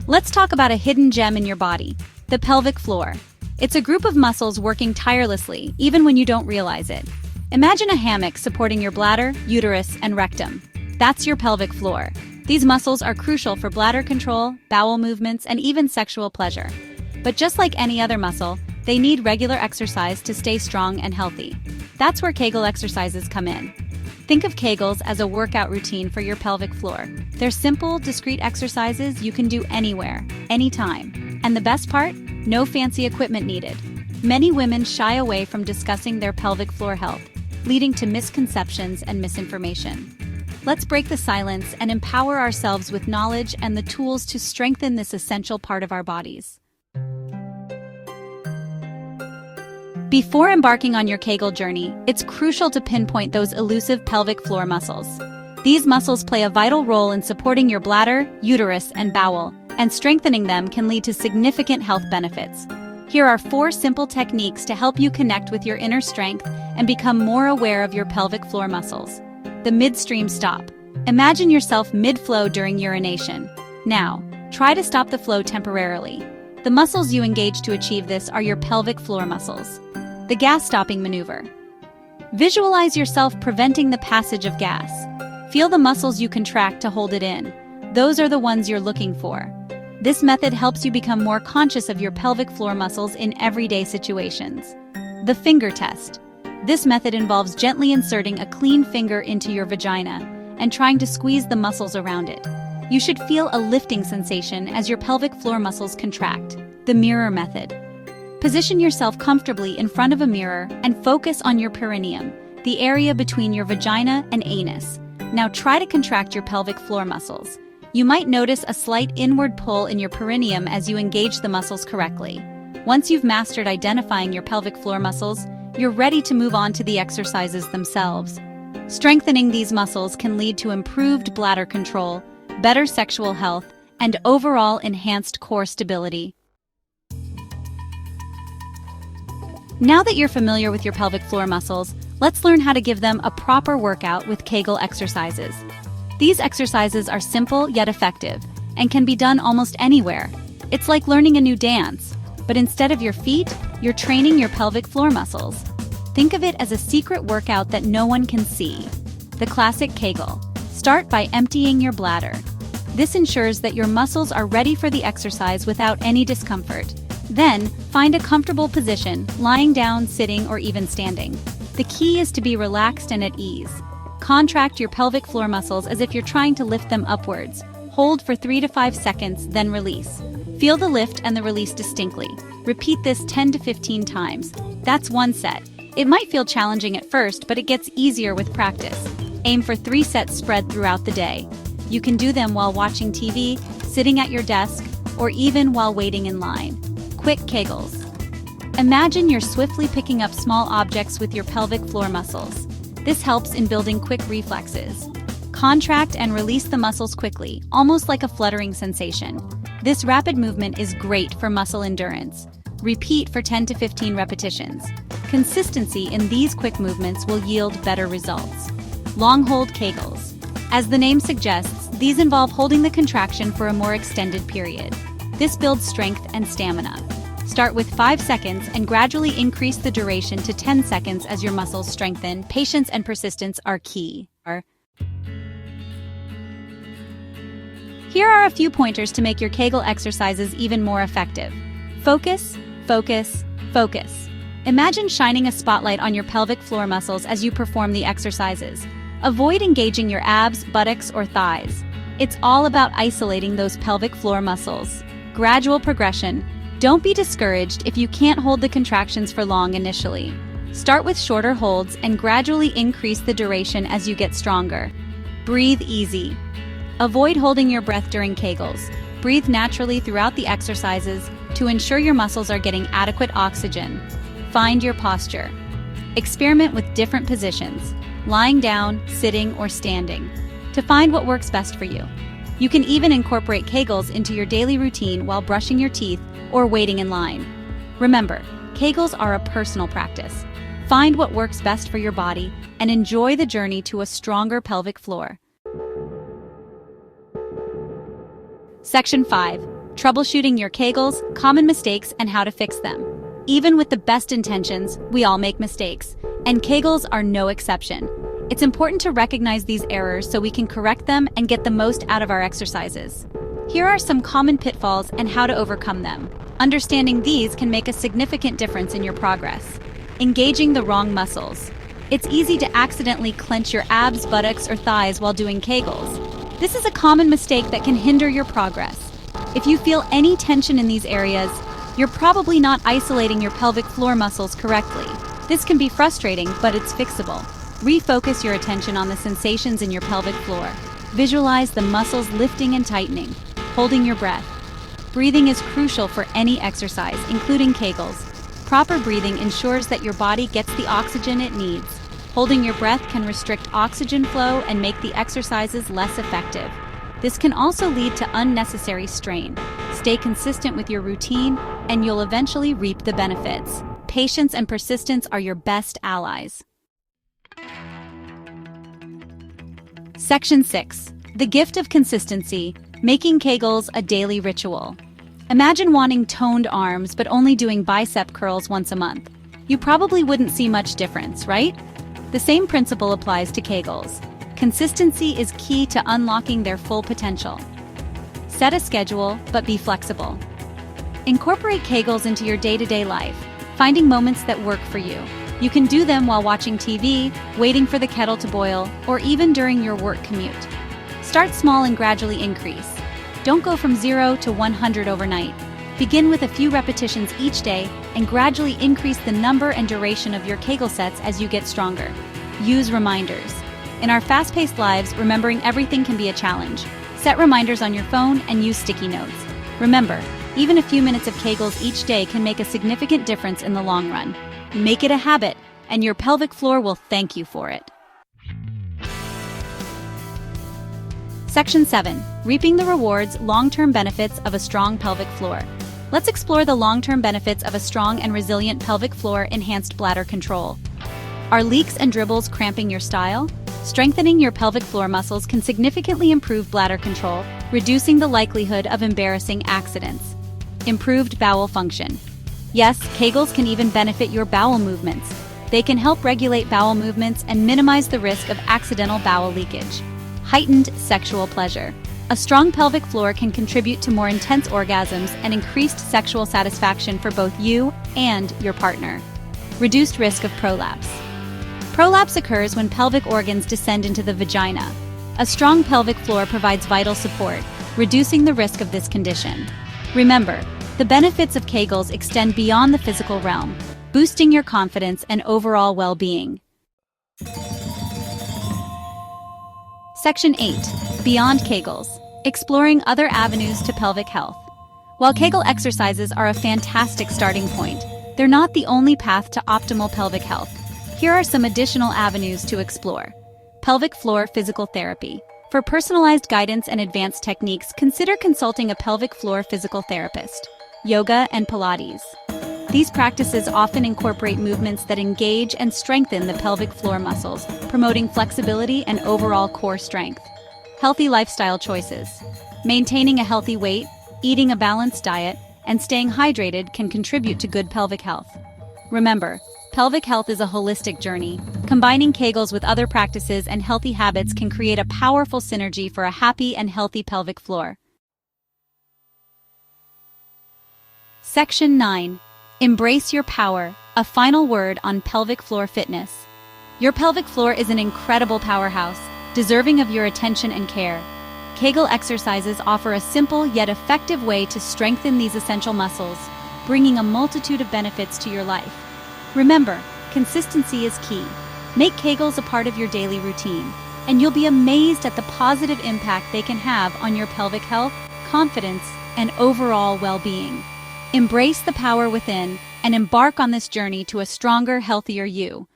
Let's talk about a hidden gem in your body, the pelvic floor. It's a group of muscles working tirelessly, even when you don't realize it. Imagine a hammock supporting your bladder, uterus, and rectum. That's your pelvic floor. These muscles are crucial for bladder control, bowel movements, and even sexual pleasure. But just like any other muscle, they need regular exercise to stay strong and healthy. That's where Kegel exercises come in. Think of Kegels as a workout routine for your pelvic floor. They're simple, discrete exercises you can do anywhere, anytime. And the best part? No fancy equipment needed. Many women shy away from discussing their pelvic floor health, leading to misconceptions and misinformation. Let's break the silence and empower ourselves with knowledge and the tools to strengthen this essential part of our bodies. Before embarking on your Kegel journey, it's crucial to pinpoint those elusive pelvic floor muscles. These muscles play a vital role in supporting your bladder, uterus, and bowel, and strengthening them can lead to significant health benefits. Here are 4 simple techniques to help you connect with your inner strength and become more aware of your pelvic floor muscles. The midstream stop. Imagine yourself mid-flow during urination. Now, try to stop the flow temporarily. The muscles you engage to achieve this are your pelvic floor muscles. The gas stopping maneuver. Visualize yourself preventing the passage of gas. Feel the muscles you contract to hold it in. Those are the ones you're looking for. This method helps you become more conscious of your pelvic floor muscles in everyday situations. The finger test. This method involves gently inserting a clean finger into your vagina and trying to squeeze the muscles around it. You should feel a lifting sensation as your pelvic floor muscles contract. The mirror method. Position yourself comfortably in front of a mirror and focus on your perineum, the area between your vagina and anus. Now try to contract your pelvic floor muscles. You might notice a slight inward pull in your perineum as you engage the muscles correctly. Once you've mastered identifying your pelvic floor muscles, you're ready to move on to the exercises themselves. Strengthening these muscles can lead to improved bladder control, better sexual health, and overall enhanced core stability. Now that you're familiar with your pelvic floor muscles, let's learn how to give them a proper workout with Kegel exercises. These exercises are simple yet effective and can be done almost anywhere. It's like learning a new dance, but instead of your feet, you're training your pelvic floor muscles. Think of it as a secret workout that no one can see. The classic Kegel. Start by emptying your bladder. This ensures that your muscles are ready for the exercise without any discomfort. Then, find a comfortable position, lying down, sitting, or even standing. The key is to be relaxed and at ease. Contract your pelvic floor muscles as if you're trying to lift them upwards. Hold for 3 to 5 seconds, then release. Feel the lift and the release distinctly. Repeat this 10 to 15 times. That's one set. It might feel challenging at first, but it gets easier with practice. Aim for 3 sets spread throughout the day. You can do them while watching TV, sitting at your desk, or even while waiting in line. Quick Kegels. Imagine you're swiftly picking up small objects with your pelvic floor muscles. This helps in building quick reflexes. Contract and release the muscles quickly, almost like a fluttering sensation. This rapid movement is great for muscle endurance. Repeat for 10 to 15 repetitions. Consistency in these quick movements will yield better results. Long hold Kegels. As the name suggests, these involve holding the contraction for a more extended period. This builds strength and stamina. Start with 5 seconds and gradually increase the duration to 10 seconds as your muscles strengthen. Patience and persistence are key. Here are a few pointers to make your Kegel exercises even more effective. Focus, focus, focus. Imagine shining a spotlight on your pelvic floor muscles as you perform the exercises. Avoid engaging your abs, buttocks, or thighs. It's all about isolating those pelvic floor muscles. Gradual progression. Don't be discouraged if you can't hold the contractions for long initially. Start with shorter holds and gradually increase the duration as you get stronger. Breathe easy. Avoid holding your breath during Kegels. Breathe naturally throughout the exercises to ensure your muscles are getting adequate oxygen. Find your posture. Experiment with different positions, lying down, sitting, or standing, to find what works best for you. You can even incorporate Kegels into your daily routine while brushing your teeth or waiting in line. Remember, Kegels are a personal practice. Find what works best for your body and enjoy the journey to a stronger pelvic floor. Section 5. troubleshooting your Kegels, common mistakes, and how to fix them. Even with the best intentions, we all make mistakes, and Kegels are no exception. It's important to recognize these errors so we can correct them and get the most out of our exercises. Here are some common pitfalls and how to overcome them. Understanding these can make a significant difference in your progress. Engaging the wrong muscles. It's easy to accidentally clench your abs, buttocks, or thighs while doing Kegels. This is a common mistake that can hinder your progress. If you feel any tension in these areas, you're probably not isolating your pelvic floor muscles correctly. This can be frustrating, but it's fixable. Refocus your attention on the sensations in your pelvic floor. Visualize the muscles lifting and tightening, holding your breath. Breathing is crucial for any exercise, including Kegels. Proper breathing ensures that your body gets the oxygen it needs. Holding your breath can restrict oxygen flow and make the exercises less effective. This can also lead to unnecessary strain. Stay consistent with your routine, and you'll eventually reap the benefits. Patience and persistence are your best allies. Section 6. The gift of consistency, making Kegels a daily ritual. Imagine wanting toned arms but only doing bicep curls once a month. You probably wouldn't see much difference, right? The same principle applies to Kegels. Consistency is key to unlocking their full potential. Set a schedule, but be flexible. Incorporate Kegels into your day-to-day life, finding moments that work for you. You can do them while watching TV, waiting for the kettle to boil, or even during your work commute. Start small and gradually increase. Don't go from 0 to 100 overnight. Begin with a few repetitions each day and gradually increase the number and duration of your Kegel sets as you get stronger. Use reminders. In our fast-paced lives, remembering everything can be a challenge. Set reminders on your phone and use sticky notes. Remember, even a few minutes of Kegels each day can make a significant difference in the long run. Make it a habit, and your pelvic floor will thank you for it. Section 7. Reaping the rewards, long-term benefits of a strong pelvic floor. Let's explore the long-term benefits of a strong and resilient pelvic floor. Enhanced bladder control. Are leaks and dribbles cramping your style? Strengthening your pelvic floor muscles can significantly improve bladder control, reducing the likelihood of embarrassing accidents. Improved bowel function. Yes, Kegels can even benefit your bowel movements. They can help regulate bowel movements and minimize the risk of accidental bowel leakage. Heightened sexual pleasure. A strong pelvic floor can contribute to more intense orgasms and increased sexual satisfaction for both you and your partner. Reduced risk of prolapse. Prolapse occurs when pelvic organs descend into the vagina. A strong pelvic floor provides vital support, reducing the risk of this condition. Remember, the benefits of Kegels extend beyond the physical realm, boosting your confidence and overall well-being. Section 8. Beyond Kegels. Exploring other avenues to pelvic health. While Kegel exercises are a fantastic starting point, they're not the only path to optimal pelvic health. Here are some additional avenues to explore. Pelvic floor physical therapy. For personalized guidance and advanced techniques, consider consulting a pelvic floor physical therapist. Yoga and Pilates. These practices often incorporate movements that engage and strengthen the pelvic floor muscles, promoting flexibility and overall core strength. Healthy lifestyle choices. Maintaining a healthy weight, eating a balanced diet, and staying hydrated can contribute to good pelvic health. Remember, pelvic health is a holistic journey. Combining Kegels with other practices and healthy habits can create a powerful synergy for a happy and healthy pelvic floor. Section 9. Embrace your power, a final word on pelvic floor fitness. Your pelvic floor is an incredible powerhouse, deserving of your attention and care. Kegel exercises offer a simple yet effective way to strengthen these essential muscles, bringing a multitude of benefits to your life. Remember, consistency is key. Make Kegels a part of your daily routine, and you'll be amazed at the positive impact they can have on your pelvic health, confidence, and overall well-being. Embrace the power within and embark on this journey to a stronger, healthier you.